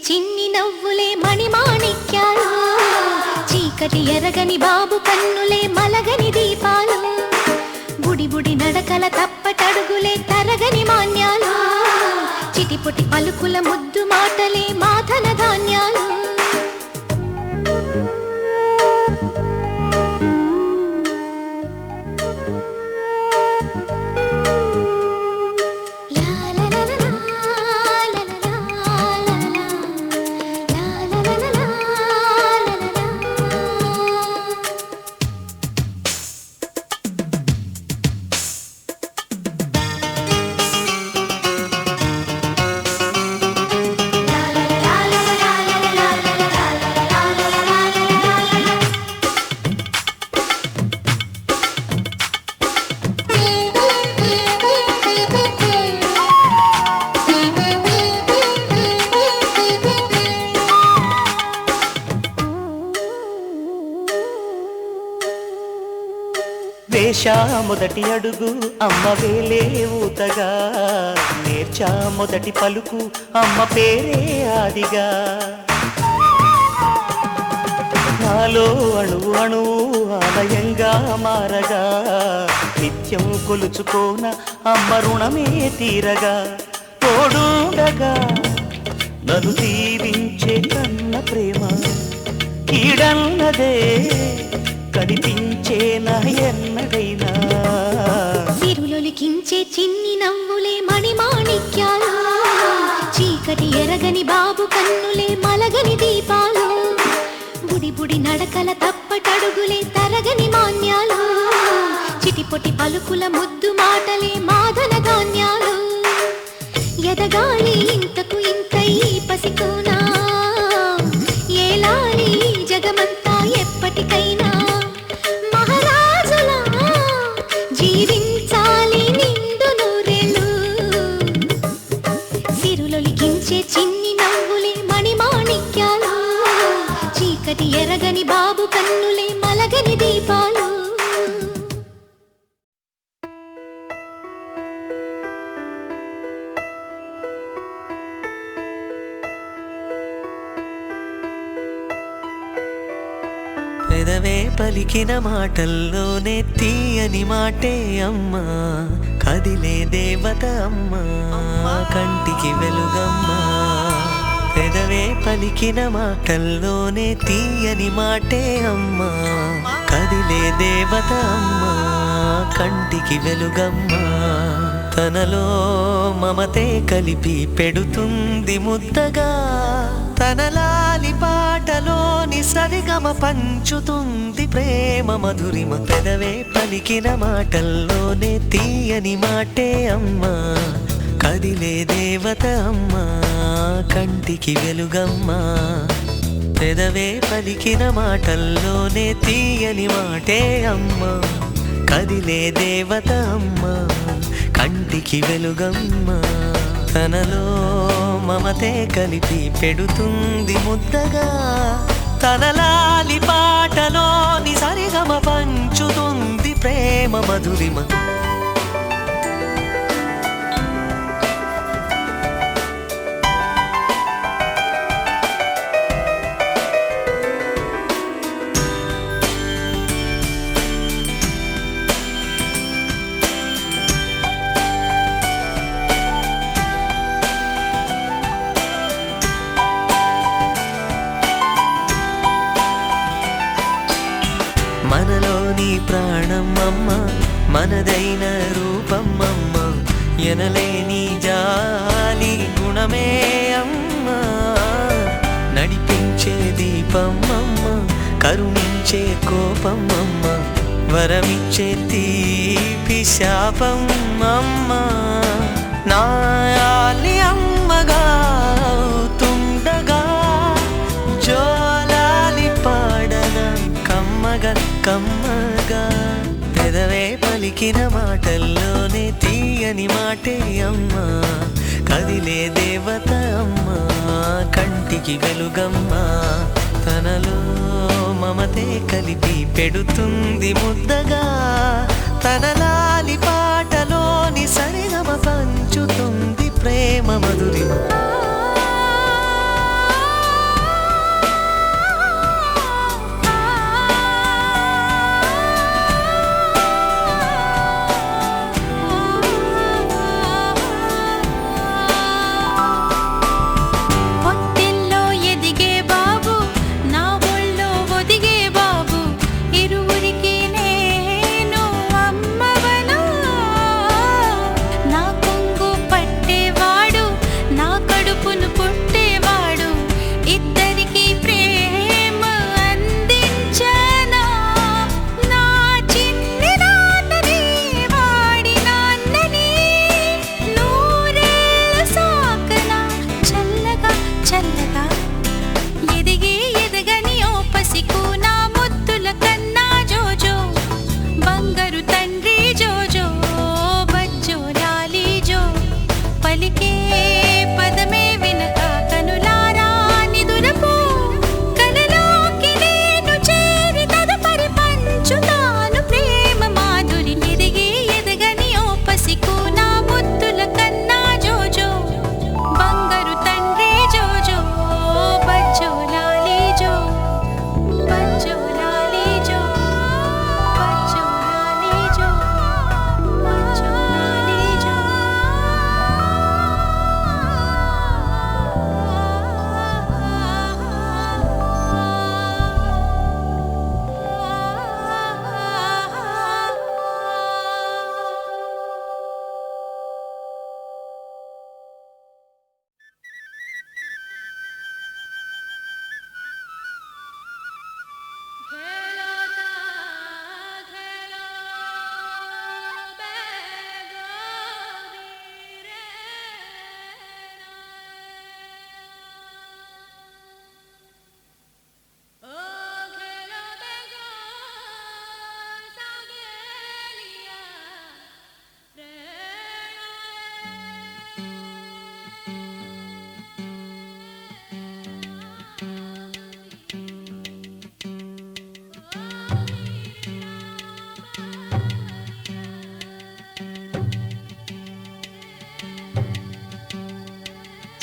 చిన్ని నవ్వులే మణిమాణిక్యాలు, చీకటి ఎరగని బాబు కన్నులే మలగని దీపాలు, బుడి బుడి నడకల తప్పటడుగులే తరగని మాన్యాలు, చిటిపొటి పలుకుల ముద్దు మాటలే మాధన ధాన్యాలు. వేశా మొదటి అడుగు అమ్మ వేలే ఊతగా, నేర్చా మొదటి పలుకు అమ్మ పేరే ఆదిగా, నాలో అణువు అణువు ఆలయంగా మారగా, నిత్యం కొలుచుకోన అమ్మ రుణమే తీరగా, తోడుండగా నన్ను దీవించే కన్న ప్రేమ కీడన్నదే కనిపించేనా ఎన్నడైనా. సిరులొలికించే చిన్ని నవ్వులే మణిమాణిక్యాలు, చీకటి ఎరగని బాబు కన్నులే మలగని దీపాలు, బుడి బుడి నడకల తప్పటడుగులే తరగని మాన్యాలు, చిటిపొటి పలుకుల ముద్దు మాటలే మాధన ధాన్యాలు. ఎదగాలి ఇంతకు ఇంత ఈ పసికోనా, ఏలాలి జగమంతా ఎప్పటికైనా, మహారాజులా జీవించాలి నిండు నూరేళ్ళు. సిరులొలికించే చిన్ని నవ్వులే మణిమాణిక్యాలు, చీకటి ఎరగని బాబు కన్నులే మలగని దీపాలు. పెదవే పలికిన మాటల్లోనే తీయని మాటే అమ్మా, కదిలే దేవత అమ్మా, కంటికి వెలుగమ్మా. పెదవే పలికిన మాటల్లోనే తీయని మాటే అమ్మా, కదిలే దేవత అమ్మా, కంటికి వెలుగమ్మా. తనలో మమతే కలిపి పెడుతుంది ముద్దగా, తనలాలి పాటలోని సరిగమ పంచుతుంది ప్రేమ మధురిమ. పెదవే పలికిన మాటల్లోనే తీయని మాటే అమ్మా, కదిలే దేవత అమ్మా, కంటికి వెలుగమ్మా. పెదవే పలికిన మాటల్లోనే తీయని మాటే అమ్మా, కదిలే దేవత అమ్మా, కంటికి వెలుగమ్మా. తనలో మమతే కలిపి పెడుతుంది ముద్దగా, తనలాలి పాటలోని సరిగమ పంచుతుంది ప్రేమ మధురిమ. మనలోని ప్రాణం అమ్మ, మనదైన రూపం అమ్మ, ఎనలేని జాలి గుణమే అమ్మ, నడిపించే దీపం అమ్మ, కరుణించే కోపం అమ్మ, వరమిచ్చే తీపి శాపం అమ్మ. నాయాలి అమ్మగా అవుతుండగా, జోలాలి పాడన కమ్మగా కమ్మగా. పెదవే పలికిన మాటల్లోనే తీయని మాటే అమ్మా, కదిలే దేవత అమ్మా, కంటికి వెలుగమ్మా. తనలో మమతే కలిపి పెడుతుంది ముద్దగా, తనలాలి పాటలోని సరిగమ పంచుతుంది ప్రేమ మధురిమ.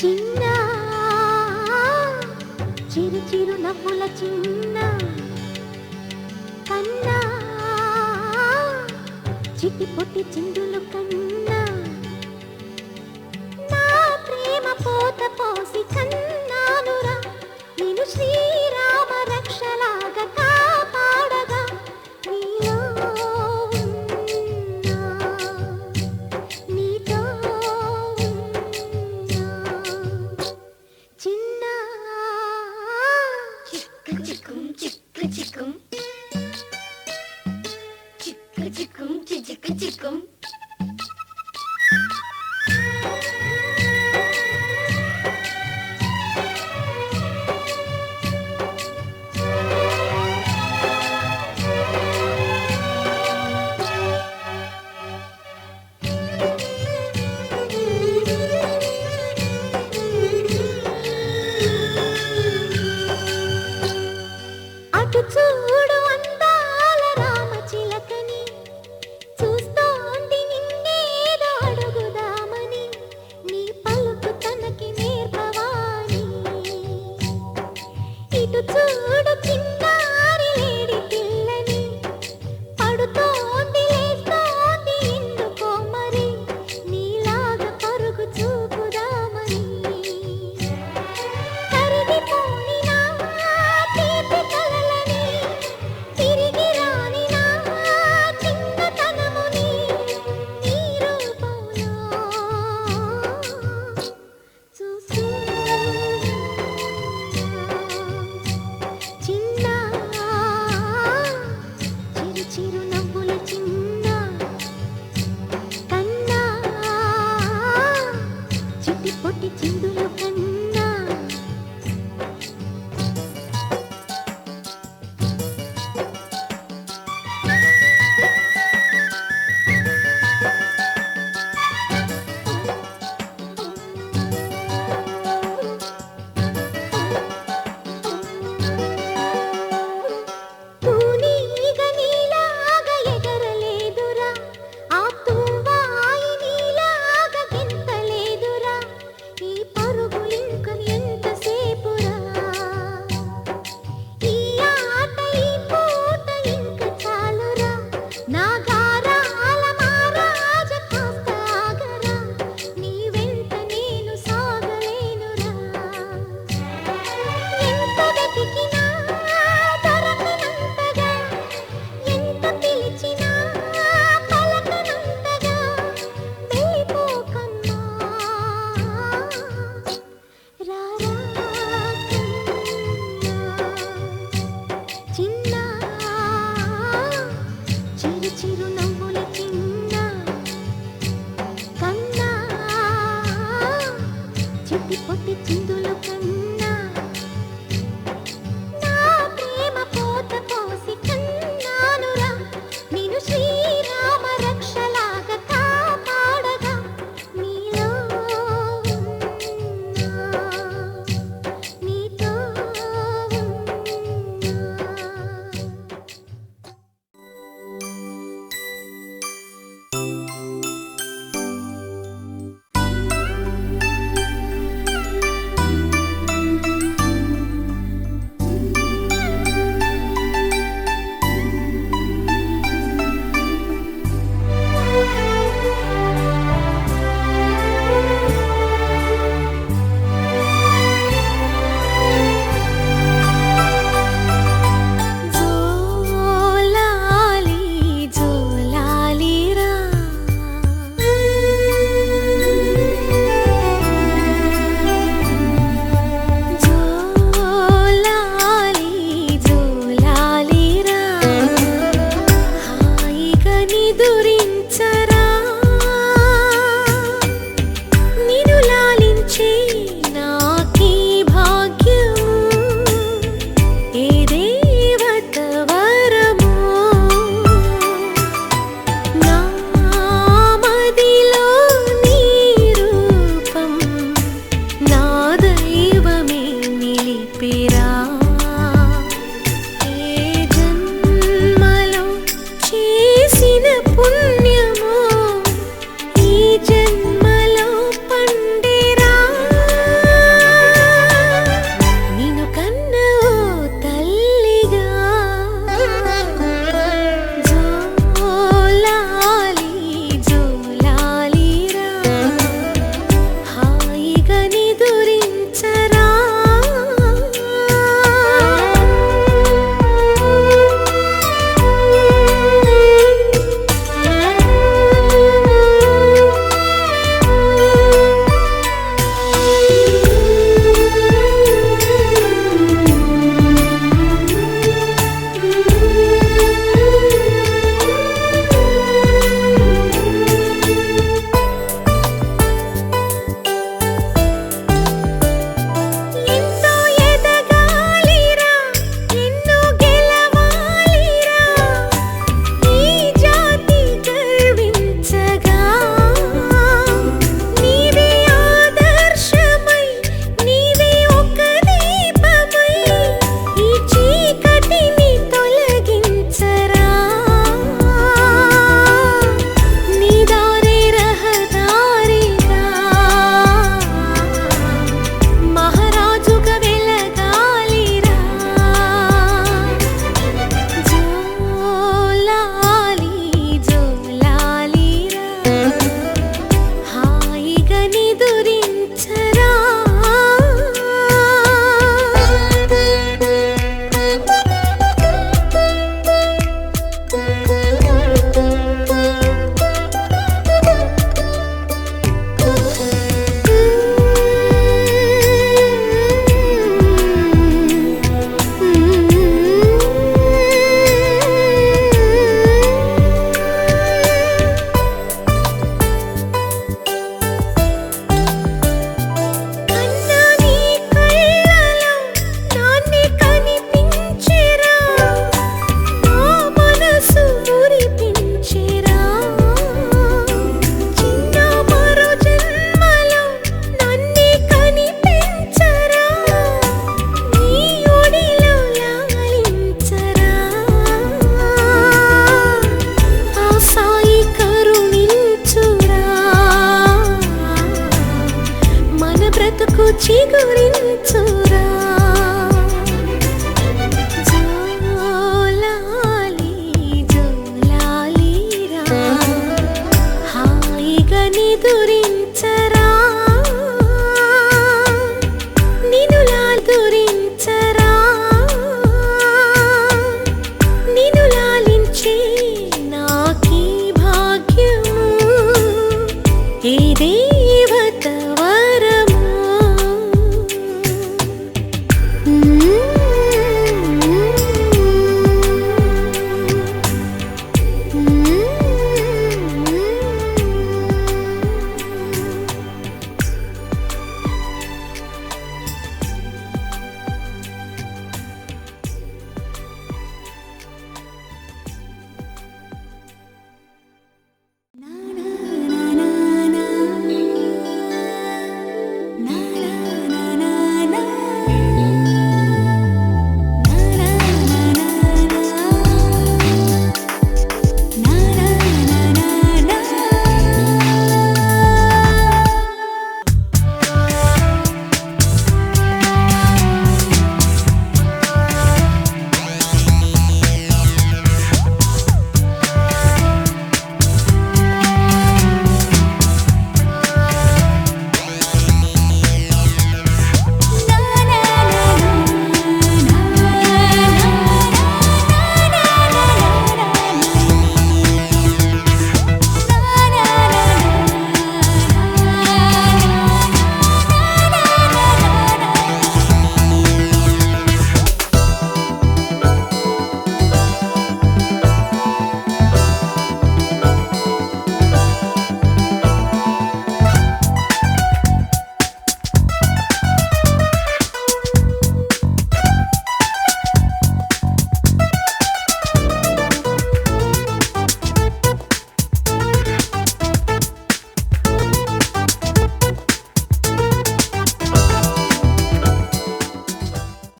చిన్న చిరు చిరు నవ్వుల చిన్న కన్నా చిట్టి పొట్టి చిందులు కన్నా నా ప్రేమ పోత పోసి కన్నానురా నేను శ్రీరామ రక్షలాగా కాపాడగా నీలో ఉన్నా, నీతో ఉన్నా. చిన్న చిక్కు చిక్కుం చిక్కు చిక్కుం చిక్కు చిక్కుం చిక్కు చిక్కుం